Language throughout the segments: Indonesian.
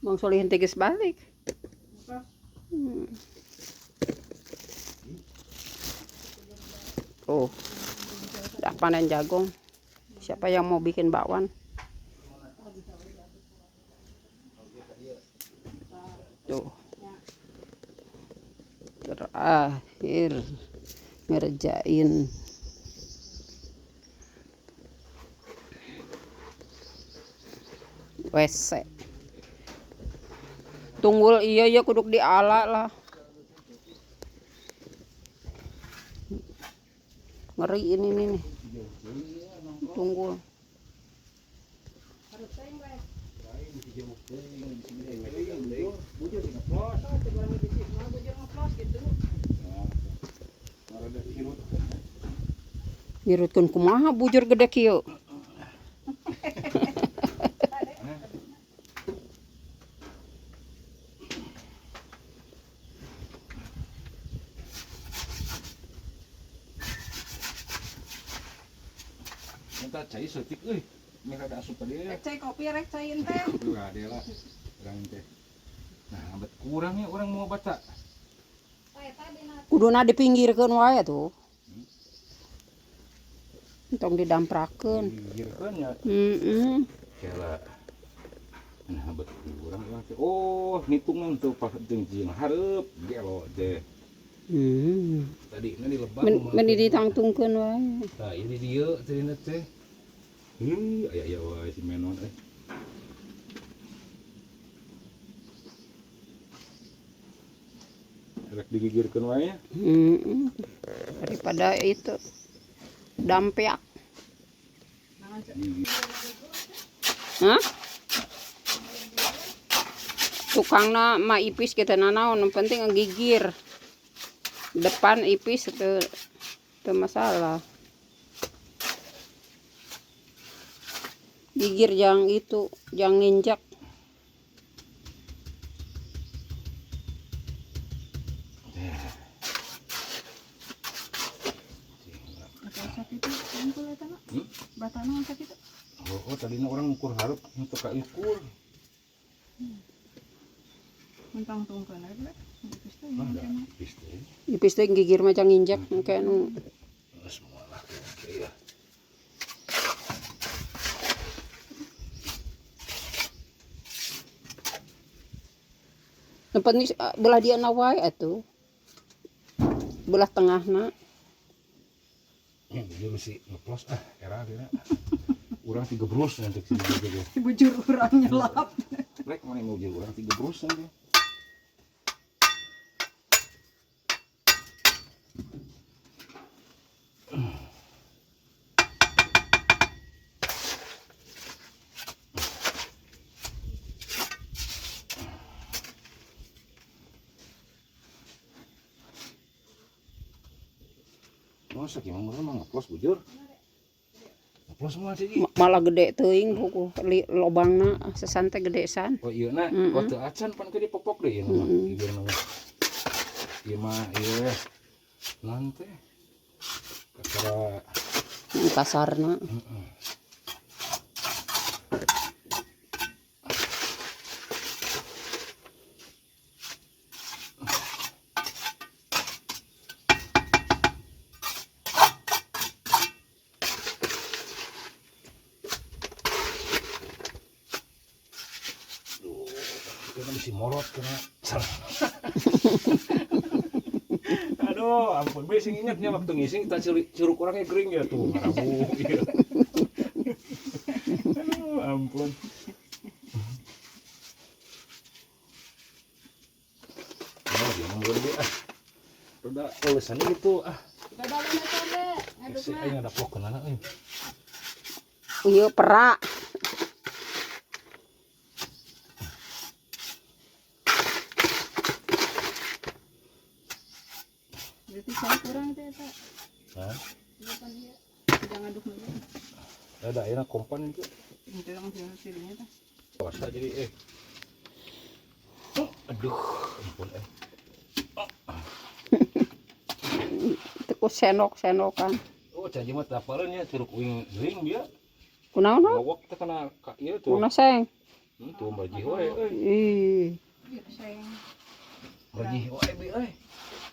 Bang Solihin tegas balik. Oh, udah panen jagung. Siapa yang mau bikin bakwan? Tuh, terakhir ngerjain WC. Tunggul iya ya kuduk di ala lah. Ngeri ini nih. Tunggul. Ngirutkeun kumaha bujur gede kieu. Minta cai setik euy. Mereka ada asup tadi. Rek cai kopi rek cain teh. Udah ada lah. Urang teh. Nah, abet kurangnya orang mau baca. Kuduna dipinggirkeun wae tuh. Tong didamprakeun. Pinggirkeun ya. Kela. Nah, abet kurang urang teh. Oh, hitungan tuh pas jeung hareup gelo teh. Tadi di lebak. Men ditangtungkeun wae. Nah, ini dia cerita teh. Aya wae si menon eh. Rek digigirkeun wae. Daripada itu dampiak. Hah? Tukangna mah ipis kita nanaon, yang penting ngegigir. Depan ipis itu masalah. Gigir yang itu, jangan nginjak. Batana sakit. Oh, tadinya orang ukur harap untuk ukur. Mentang tungkeun aja. Piste. Ipis teh gigir macam nginjak kayak nu. Semua lah kayak ya. Tempat ini belah dia nawai atuh. Belah tengahna. Bujur si ngeplos era dia. Urang 3 brus nanti sini juga. Bujur urang nyelap. Rek mana mau bujur urang 3 brus nanti. Masa gimana mah ngeplos bujur? Ngeplos mah sih. Malah gede teuing buku lobangna sesante gedesan. Oh iya nah, waktu acan pan ke dipopok deh ya mah. Ieu mah. Ieu mah ieu nanti kakara Kasarna. Kena si morot kena. Aduh, ampun. Besing ingatnya waktu ngising kita curug orangnya kering ya tuh, ngarabu. Aduh, ampun. Oh, dia ngomong dia udah urusan itu Dadalana cobe. Si aing ada pok kenana euy. Ieu perak. Berarti saya kurang teh eta. Hah? Depan dia. Jangan aduk lagi. Ada ayeuna kompan itu. Itu yang sirinya teh. Puasa jadi aduh, ampun Itu ku senok-senokan. Oh, janji mah tapalan ya curug wing dia. Kunaon no? Lawak teh kana ka ieu tuh. Kunaon seng? Tuh baji we euy. Ih. Baji we bi euy.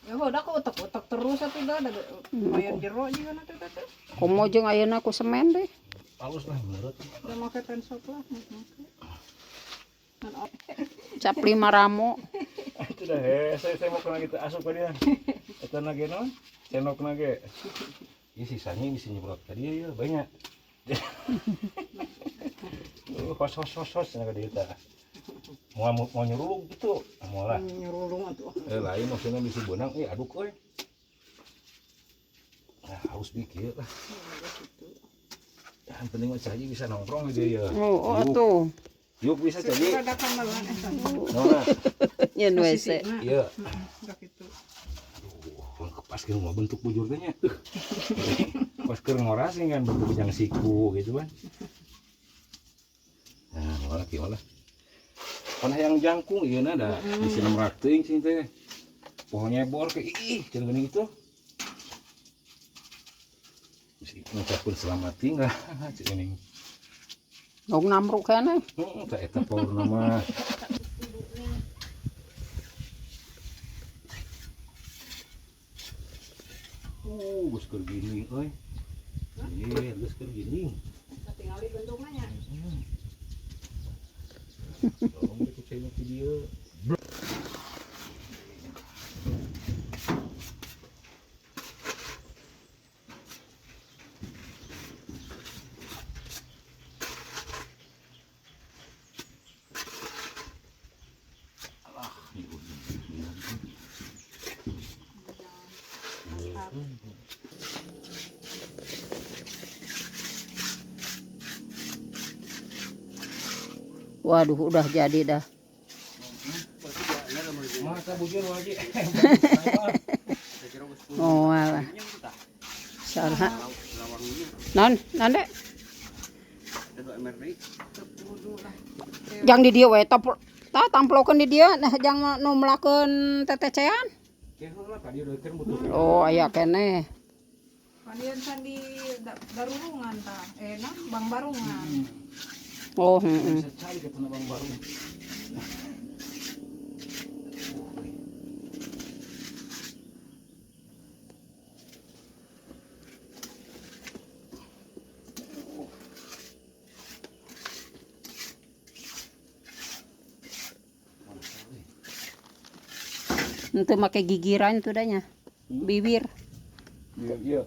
Ya udah aku utek-utek terus atuh dah ada lumayan jero juga nanti teh. Komo jeung ayeuna ku semen deh. Halus lah menurut. Udah make pensop lah. Cap 5 ramo. Itu dah saya mau kena gitu asup ka dia. Eta na ge naon? Senokna ge. Ieu sisanya bisa nyebrot ka dia ya banyak. Hos na ka dia tah. Mau nyurulung gitu. Moal lah. Nyurulung atuh. Lain maksudnya bisa benang aduk euy. Nah, harus bikin lah. Yang penting mah Caji bisa nongkrong aja ya. Oh atuh. Yuk bisa Caji. Dadakan malah Nona. Nyen WC. Iya. Udah gitu. Aduh, pas ke rumah bentuk bujur teh nya. Pas ke ngorasing kan bentuk yang siku gitu kan. Nah, malah kieu lah. Panah yang jangkung ieu na da bisa merak teuing sih teh. Pohon nyebor ke ih cenah geuning itu. Mesti ngucapkeun selamat tinggal cenah. Ngog namruk keneh. Tak eta paurna mah. Geus keur gini euy. Ieu geus keur gini. Tinggal bentuknya nya. Tolong itu saya video. Waduh udah jadi dah. Masa bujur lagi. Oh alah. Salah. Nande. Jang di dieu we tamplokeun di dieu nah jang nu melakeun tetecean. Oh aya keneh. Pandian sandi darurungan tah. Nah, Bang Barungan. Oh Bisa cari ke Bang Baru. Itu make gigiran tuh danya. Bibir. Iya.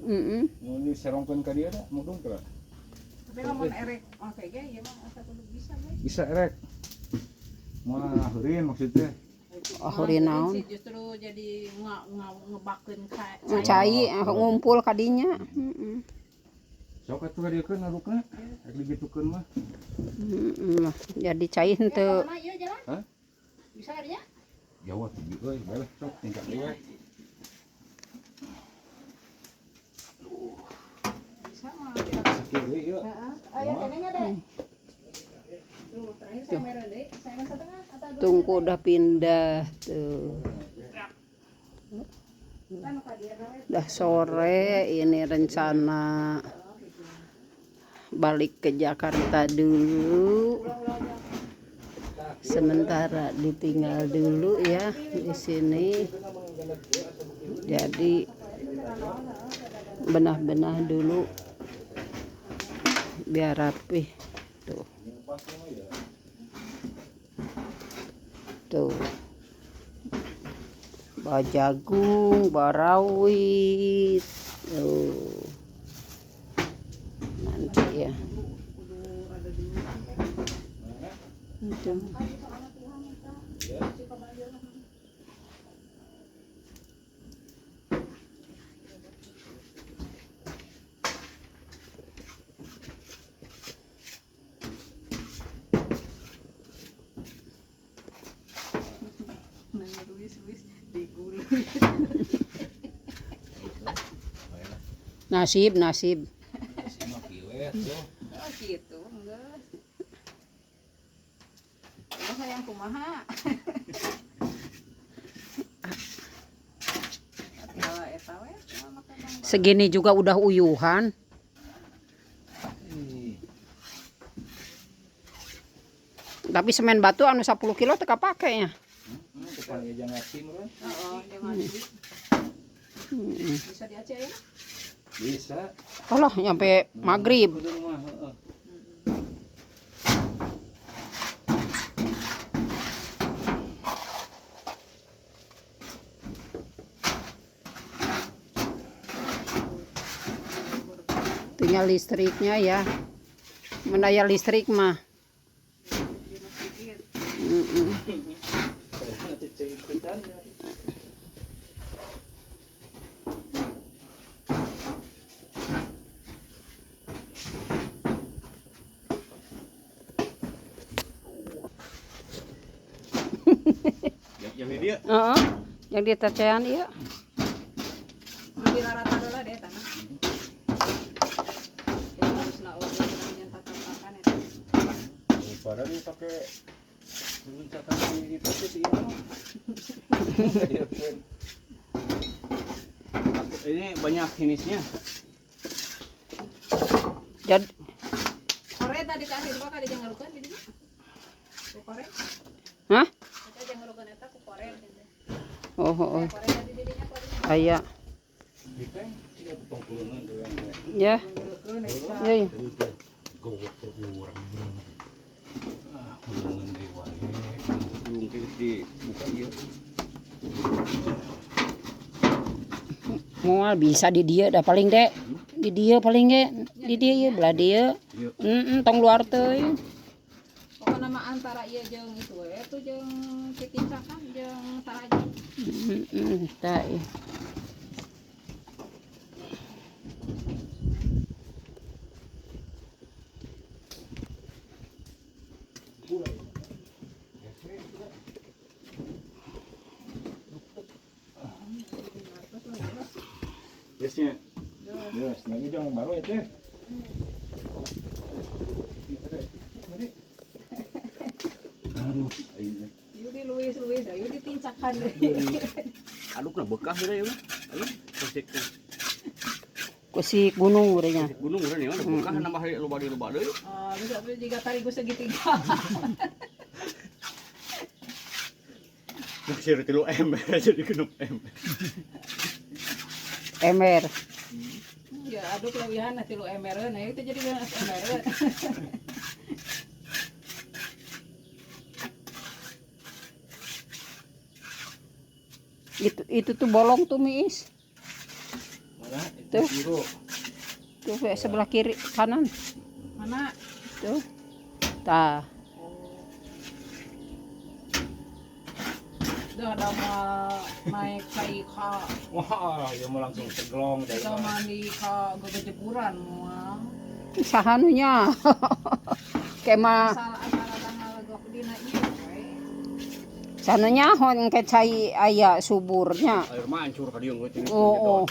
Ini serongkeun ka dia da mudung teh. Tapi lamun erek make ge ieu mah asa kudu bisa we. Bisa erek. Mah heureun maksudnya. Heureun naon? Justru jadi ngebakeun Cai ngumpul ka dinya. Heeh. Sok atuh kadiekeun ngadukna. Rek digitukeun mah. Jadi cai henteu. Hah? Bisa dia? Jawa tuh euy, bae sok tingkat dewe. Bisa mah. Sakit deui ieu. Aya kenanya deh. Tuh, terakhir saya merah deh. Saya setengah atau dua. Tungku udah pindah tuh. Udah sore ini rencana balik ke Jakarta dulu. Sementara ditinggal dulu ya di sini. Jadi benah-benah dulu biar rapih tuh. Tuh. Bawa jagung, bawa rawit. Tuh. Nanti ya. Itu. Nasib. Oh gitu, enggak. Kalau sayang kumaha. Segini juga udah uyuhan. Tapi semen batu anu 10 kilo teka pakai ya. Depan aja ngasin kan? Heeh, jangan bisa di Aceh ya. Bisa. Allah nyampe maghrib. Udah mah, heeh. Itunya listriknya ya. Menaya listrik mah. Yang dia. Heeh. Yang di tecean ieu. Di rata dulu deh tanah. Kita harus orang yang tatap-tatapan itu. Padahal dia pakai loncatan di itu sih ini. Ini banyak jenisnya. Jadi Korek tadi kasih dua kali jangan lupa di sini. Korek. hah? Kita jangan lupa eta ku korek. Oh, oh. Korek tadi didinya korek. Aya. Ya. Ya. Ya. Moal bisa di dia dah paling dek. Di dia paling ge. Di dia ya belah dia. Tong luar teuy. Pokoknya nama antara ieu jeung itu we itu jeung citincakan jeung taraji. Tah. Biasanya. Yes, lagi jangan baru ya teh. Yudi Luis ayo ditincakan deh. Aduk na bekah udah ya. Ayo, kosek Ku si gunung urenya. gunung udah ya, bekah nambah loba deui. Bisa juga tarigu segitiga. Naksir 3 M jadi genep M. Ember. Ya aduk lebihan nanti lu emereun, nah itu jadi emereun. Itu tuh bolong tuh Miis. Mana? Tuh. Biru. Tuh sebelah kiri kanan. Mana? Tuh. Tah. Udah ada mau naik kai ka, Wah, dia mau langsung teglong dari udah mandi ka gegejepuran mau. Sahanunya. Kema Asal tanggal gok dina ieu we. sanunya hon ke cai aya suburnya. air mah hancur ka dieu ngeuting. Oh.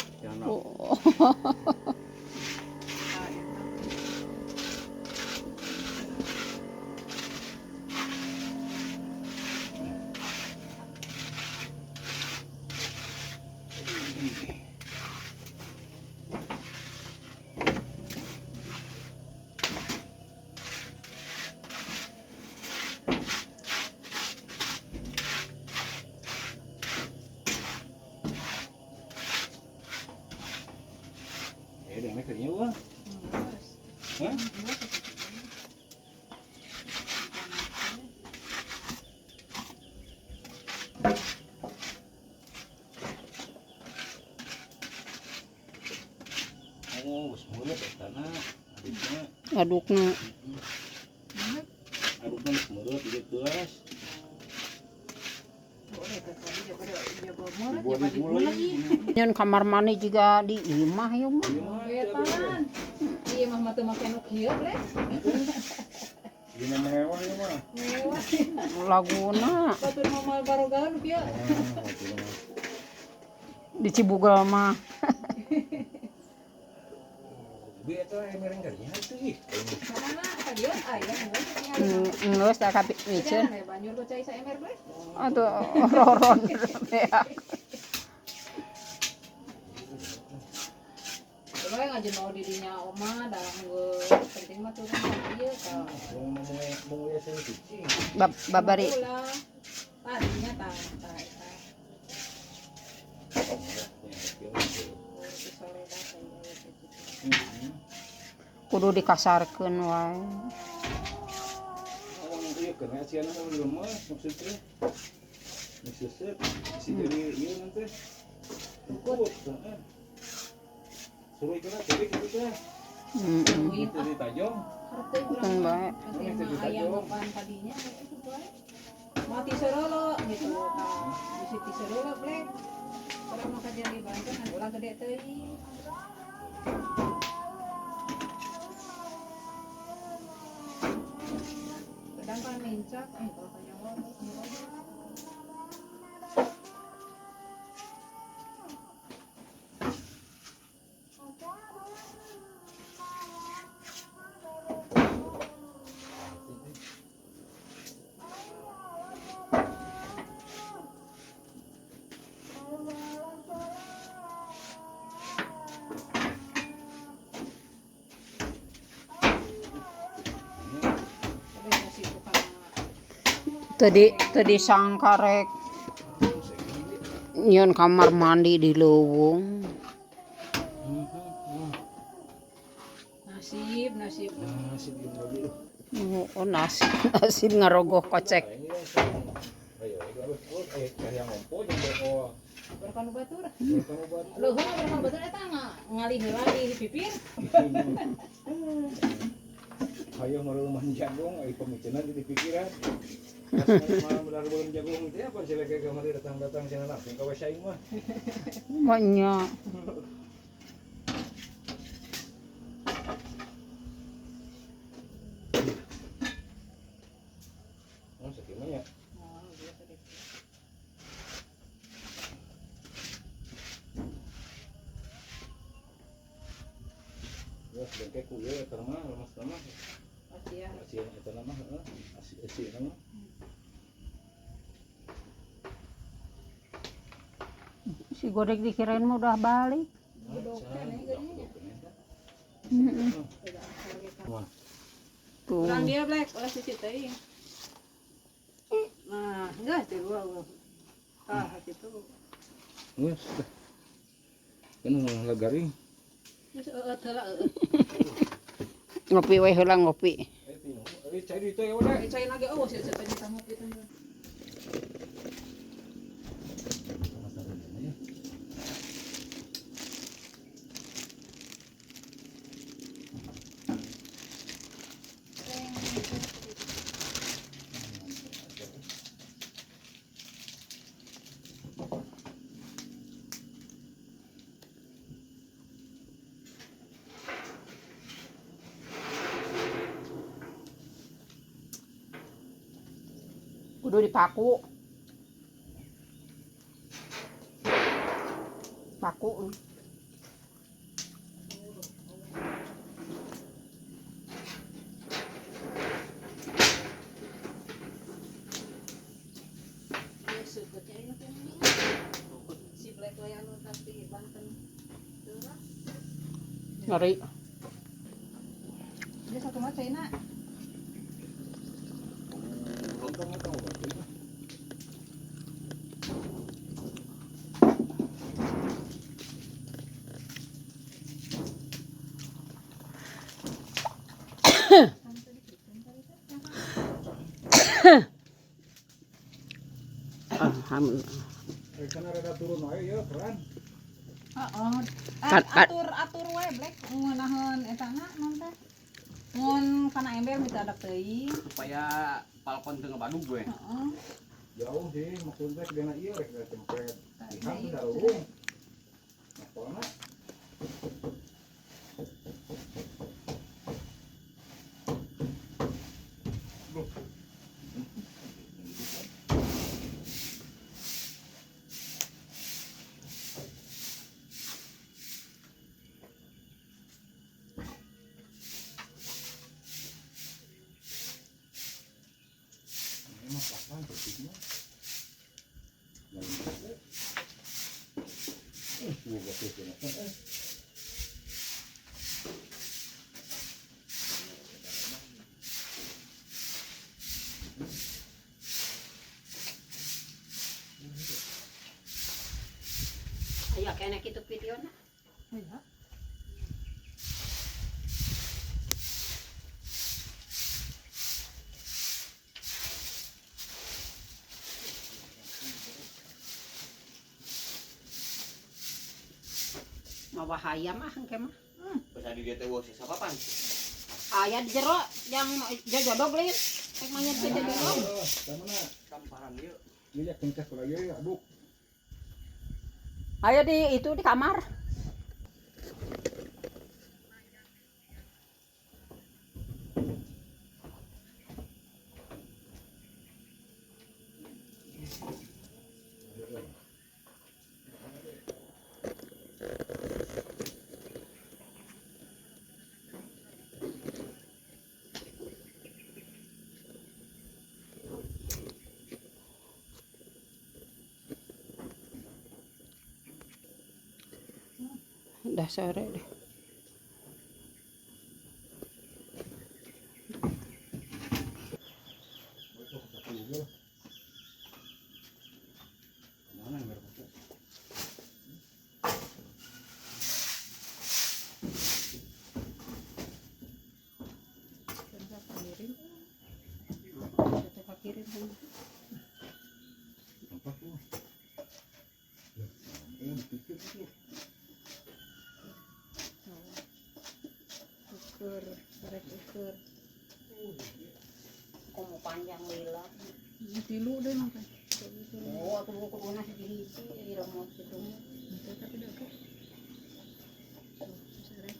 Udah naik kerja wah. Hah? Oh, semua tanah adiknya. Adukna. Aduknya semua di kelas. Boleh teh tadi jago mulai Buat jago lagi. Nyen kamar mandi juga di imah ya mah. Betan. Iya mah mah teu make nu kieu le. Gini mewah ya mah. Mewah. Laguna Batur mah mal barogan kieu. di Cibugal mah. Bi eta emereng kerja tuh ih. Mana tadi aya Geus da kapit micen. Jangan ya banjur ku cai saemer ble. Atuh roron ya. Bae ngajeno di dinya oma da penting mah turun ieu ka. Mau ya saya kucing. Babari. Tadinya ta eta. Sore da saya. Kudu dikasarkeun wae. Iya karena asiana mau lemes maksudnya. Maksudnya si jadi iya nanti. Cukup. Suruh ikut tadi kita. Itu di tajong. Harteu Kan bae. ayam lopan tadinya itu bae. Mati serolo gitu ta. Di situ serolo blek. Orang mah jadi banten kan ulah gede teuing. Kadang kan mencak kalau tanya Tadi sangka rek nyeun kamar mandi di leuweung. nasib Nasib yang lagi. Oh nasib ngarogoh kocek. Ayo, yang ngompo jeung berkan batur. berkan obat. Leuweung berkan batur eta ngalih lagi di pipir. Ayo merumah jagung, ayo pemikiran di pikiran. Malam benar belum jagung itu apa sih lagi kemarin datang sana langsung ke wasain mah. Banyak. Oh, sakit ya. Ya, bengkek kuliah eta mah lemas mah. Asian eta mah, asian mah. Si Godek dikirain mah udah balik. Tuh. Kurang dia black, ulah cuci teuing. Nah, enggak teh gua. Hati tuh. Wes. Kan lagaring. Geus heula Ngopi we heula ngopi. Cai itu ya udah. cai lagi sih tadi tamu kita. Kudu dipaku. Paku. Si black we anu tapi Banten. Ngeri. Dia satu mah China. Alhamdulillah. Kan ada turun wae ya, peran. Heeh. Atur we black ngeunaheun eta na naon teh. Mun kana ember bisa ada teuing. Supaya palpon teu ngebadug gue. Heeh. Jauh sih maksudnya kena ieu rek tempret. Ihan teh darurung. Napona. Apaan bersihnya? Gua bersih enak itu video na. Ya. Mawahaya mah hangke mah. Bisa di dia teh si sapapan. Aya di jero yang jodog leuit. Tek manyet ke jodog. Mana? Kamparan ieu. Iya kencas lagi ya, aduh. Aya di itu di kamar. Udah sore deh. Mana yang berapa? Apa tuh? Oh, dipikir tuh. Ukur. Komo panjang lila. Tilu deh makan. Oh, atuh buku nasi dihiji di remote gitu. Tapi dah ke. Sore.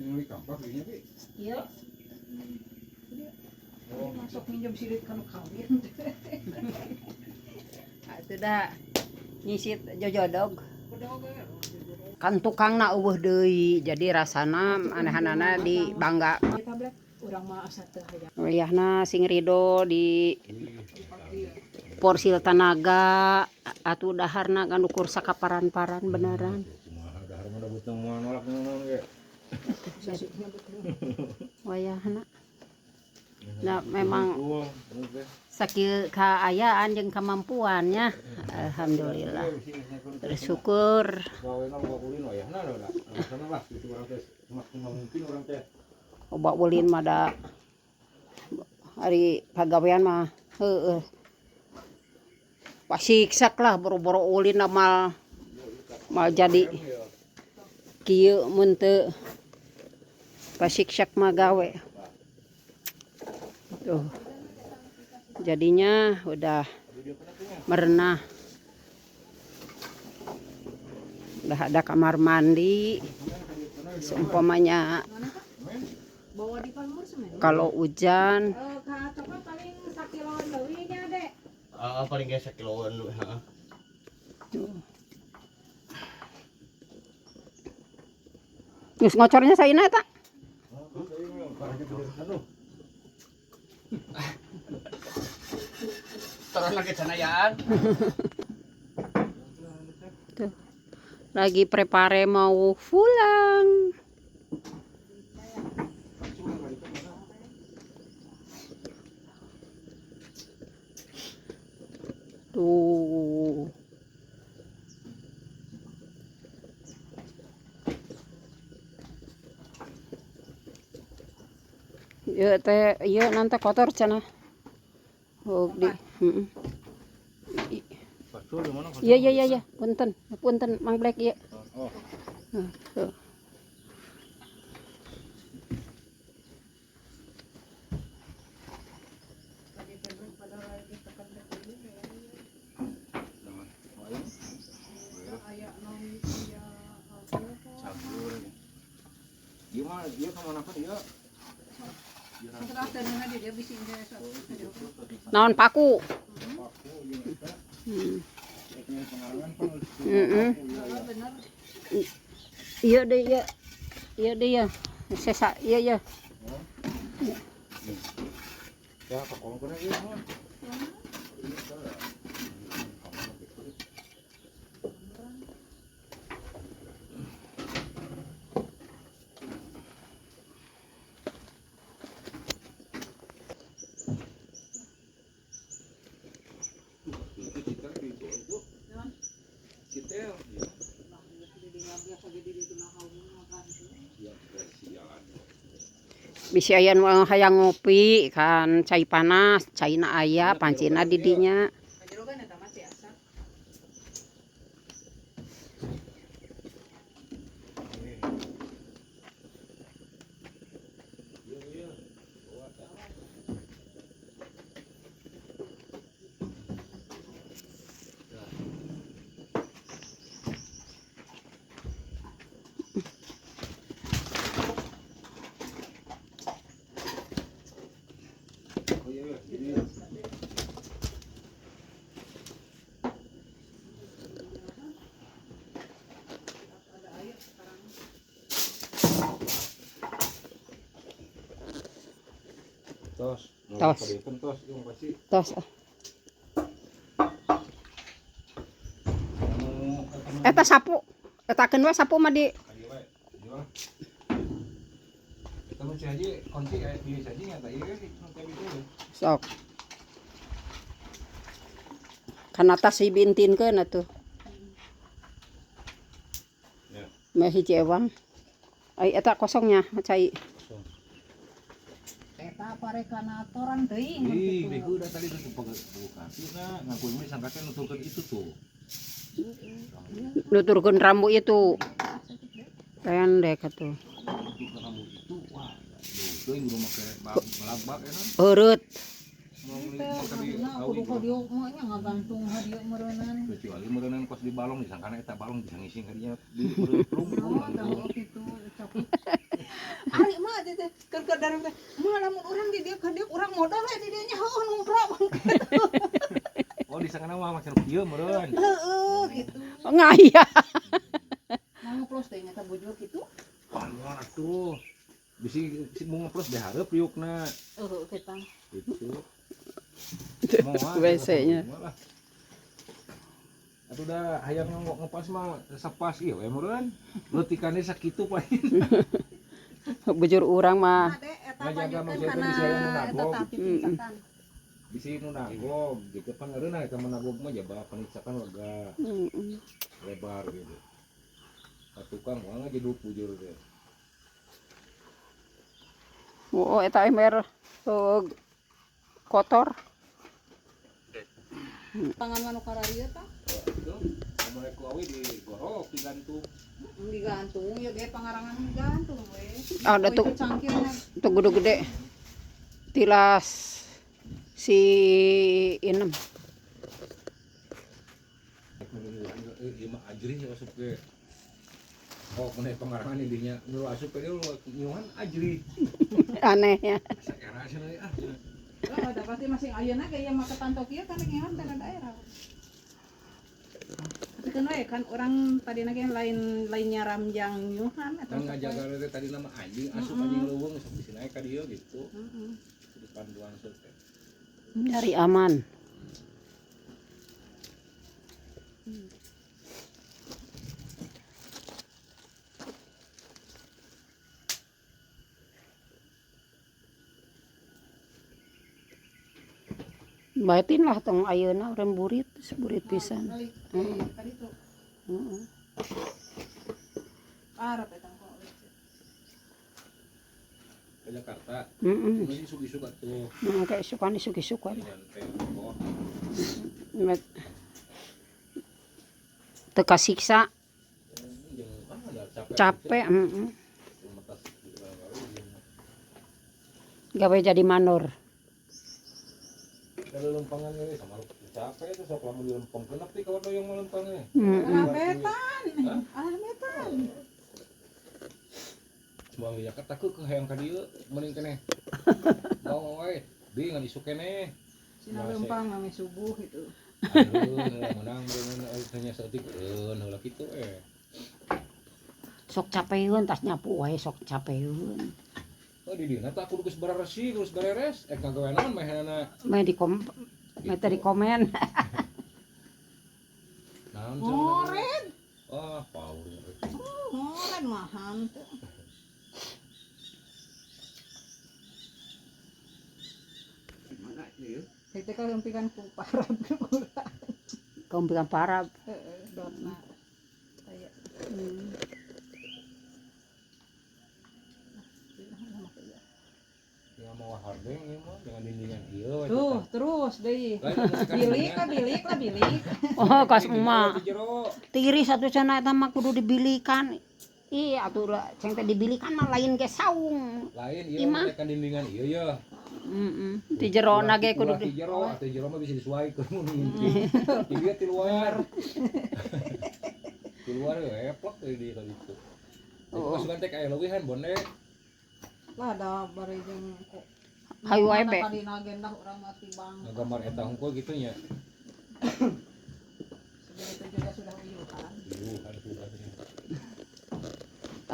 Tinggal di kampak ini, Pi. Iya. Oh, Masuk minjem sirit kan kawin. Ah, itu dah nyisit jojodog. Udah oke. Kan tukangna eueuh deui. Jadi rasana aneh-anehna dibangga. Kita blek urang mah asa teu hayang. Wayahna sing rido di porsil tanaga atuh daharna kan ukur sakaparan-paran beneran. kumaha dahar mah da beuteung moal nolak naon ge. Sasuknya betul. Wayahna. Nah, memang Betul, terus teh. sakieu kaayaan jeung kemampuannya. Alhamdulillah. Bersyukur. Gawena loba ulin wayahna da. Sana lah itu urang teh semaksimal mungkin urang teh. Oba ulin mah da hari pagawean mah heueuh. Pasiksak lah boro-boro ulin mal jadi kieu mun teu pasiksak mah gawe. Tuh. Jadinya udah merenah. Udah ada kamar mandi. Seumpamanya Bawa di palmur semen. kalau hujan Ka coba paling sakiloan leuwih nya, Dek. Paling ge sakiloan lu, heeh. geus ngocornya saina eta. Terus lagi sanayaan. Tuh. Lagi prepare mau pulang. Tuh. Ieu teh ieu nanti kotor cenah. Oh, di. Heeh. Pasul di mana? Iya. Punten Mang Black ieu. Oh. Nah, tuh. Dia kemana kan dia? Setelah tenan dia bisi dia sok. Naon paku? Bener. Iya deh ya. Iya deh ya. Sesa iya ya. Ya, kalau kena dia mah. Bisi aya nu hayang ngopi kan cai panas, caina aya, pancina di dinya. Kajerogan eta mah biasa. Oh iya, jadi tos. Tos. Padekeun tos yang pasti. Tos. Anu Eta sapu. Eta keun we sapu mah di kali we. Iya. Kita nu si Haji kunci di Haji nyata ieu ge kayak gitu. sok. Kana tas si bintinkeun atuh. Ya. Meh hiji ewang. Ai eta kosongnya cai. Eta parekana atoran teuing. Ih, bego udah tadi tuh buka. Nah, ngaku ini sangkatnya nuturkeun itu tuh. Nuturkeun rambu itu. Pendek atuh. Itu rambut itu wah. Itu yang udah make balak-balak ya non. Eureut. Mau Teh tadi kadina kudu hadieu mah nya ngagantung hadieu meureunnan. kecuali meureunnan kos di balong disangkana eta balong bisa ngisi kadinya di meureun plung. Oh, dah kitu capek. Ari mah teh keur dari teh. Mah lamun urang di dieu ka dieu urang modal we di dieu nya heuh nungkrap. Oh disangkana mah macam kieu meureun. Heeh gitu. Ngaya. Mau close teh nya teh bujur kitu. Wah atuh. Bisi si bunga plus dihareup riukna. Kita. Gitu. WC-nya. Atuh dah hayang ngepas mah sapas ieu we meureun. Leutikane sakitu pain. Bujur urang mah Ade eta Ngajaga panjeukeun maksudnya kana bisa yang eta nagog. tapi tingkatan. Bisi nu nagog, gitu paneureuna eta menagog mah jaba panicakan lega lebar gitu. Tukang mah ngajiduk bujur teh. oh eta emer kotor. Tangan manu kararieu tah. Mulai ku awi digorok digantung. Digantung ya ge pangarangan digantung we. Ada tuh Itu cangkirna. tuh gede-gede. Tilas si inem. Ieu mah ajrih asup ge. Oh, meneh pengarangan dinya nu asup ke dieu nyuhan ajrih. Aneh ya. Sakera cenah ah. Oh, ada pasti masing ayeuna ge yang make tantok ieu kan ngeun teh daerah. Tapi kan we kan orang tadi ge lain nyaramjang nyuhan eta. Kan ngajaga teh tadi nama anjing asup anjing leuweung sok bisi naik ka dieu gitu. Di depan doang teh. Dari aman. Batin lah tong ayeuna urang burit, burit pisan. Tadi tuh Heeh. arep eta kok. Ke Jakarta. Heeh. Masih isuk-isuk atuh. Kayak sukan isuk-isukan. Nyantai oh. Met teu kasiksa, capek, gawe jadi manor. Kalau lempangan ini sama capek itu sok lamun dilempeng kenapa sih kalau yang melempangnya? Alametan. Alametan. Cuma ya kataku ke hayang ka dieu mending keneh. Mau wae, di ngan isuk keneh. Cina lempang mami subuh itu. Aduh, menang tanya setik heula kitu Sok capeun tas nyapu wae sok capeun. Oh di dina teh aku geus bararesi, geus bereres, ngagawe naon meh hanana. Meh di komen. Naon Ngoren. Oh, paur. Ngoren mahan tuh. Mana ieu? Kita kan lempikan ku parab urang. Kaumpikan parab. Heeh, dotna. Aya. mau hardeng ieu mah dengan dindingan ieu. Tuh, terus deui. Bilik lah, bilik. Oh, kas emak. Di jero. Tiris atuh cenah eta mah kudu dibilikan. Ih, atuh ceng teh dibilikan mah lain ke saung. Lain Ieu ieu mah. mah dindingan ieu ya. Di jero na ge kudu Di jero, atuh jero mah bisa disuaikeun mun ngintip. Ieu ti luar. Di luar ya eplok euy di kitu. Oh, sugan teh aya leuwihan bonde. Lah ada bari jeung hayu wae be. tadi agenda urang mah tibang. Ngagambar eta hungkul kitu nya. Sebegitu juga sudah uyuhan. Kan sudah.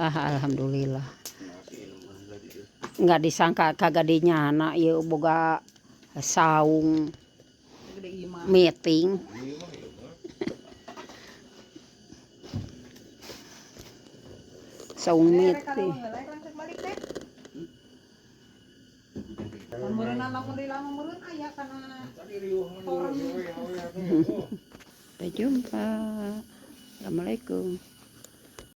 Alhamdulillah. Masih nomor tadi ya. Nggak disangka kagak dinyana ieu boga saung Gede imah. meeting. Ieu mah ieu mah. Saung Kalau meeting. ngelek langsung balik deh. Lamunan lamun di lamun aya kana Tadi riuh mah. Sampai jumpa. Assalamualaikum.